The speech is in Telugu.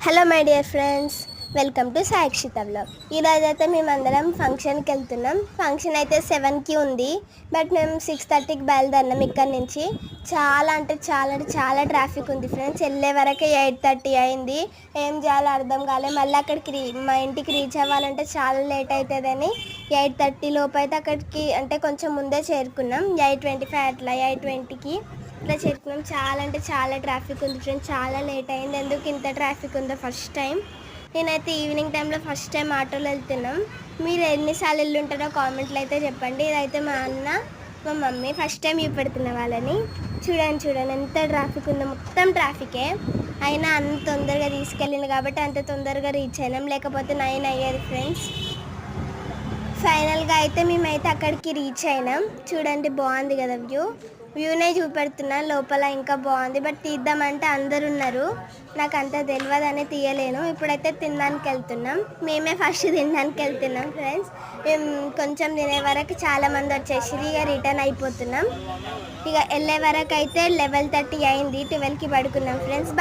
Hello my dear friends, welcome to Sakshitha vlog. ఈరోజు అయితే మేమందరం ఫంక్షన్కి వెళ్తున్నాం. ఫంక్షన్ అయితే 7కి ఉంది, బట్ మేము 6:30కి బయలుదేరినాం ఇక్కడ నుంచి. చాలా ట్రాఫిక్ ఉంది ఫ్రెండ్స్. వెళ్ళే వరకే 8:30 అయింది. ఏం చేయాలో అర్థం కాలేదు. మళ్ళీ అక్కడికి మా ఇంటికి రీచ్ అవ్వాలంటే చాలా లేట్ అవుతుందని 8:30 లోపు అయితే అక్కడికి అంటే కొంచెం ముందే చేరుకున్నాం. 8:25 అట్లా 8:20కి ఇట్లా చేరుకున్నాం. చాలా ట్రాఫిక్ ఉంది ఫ్రెండ్స్. చాలా లేట్ అయింది. ఎందుకు ఇంత ట్రాఫిక్ ఉందో ఫస్ట్ టైం. నేనైతే ఈవినింగ్ టైంలో ఫస్ట్ టైం ఆటోలో వెళ్తున్నాం. మీరు ఎన్నిసార్లు వెళ్ళుంటారో కామెంట్లో అయితే చెప్పండి. ఇదైతే మా అన్న, మా మమ్మీ ఫస్ట్ టైం చూపెడుతున్న వాళ్ళని. చూడండి ఎంత ట్రాఫిక్ ఉందో. మొత్తం ట్రాఫికే. అయినా అంత తొందరగా తీసుకెళ్ళింది కాబట్టి అంత తొందరగా రీచ్ అయినాం. లేకపోతే 9 అయ్యేది ఫ్రెండ్స్. ఫైనల్గా అయితే మేమైతే అక్కడికి రీచ్ అయినాం. చూడండి, బాగుంది కదా వ్యూనే చూపెడుతున్నా. లోపల ఇంకా బాగుంది, బట్ తీద్దామంటే అందరు ఉన్నారు. నాకు అంత తెలియదని తీయలేను. ఇప్పుడైతే తినడానికి వెళ్తున్నాం. మేమే ఫస్ట్ తినడానికి వెళ్తున్నాం ఫ్రెండ్స్. మేము కొంచెం తినే వరకు చాలామంది వచ్చేసి ఇక రిటర్న్ అయిపోతున్నాం. ఇక వెళ్ళే వరకు అయితే 11:30 అయింది. 12కి పడుకున్నాం ఫ్రెండ్స్.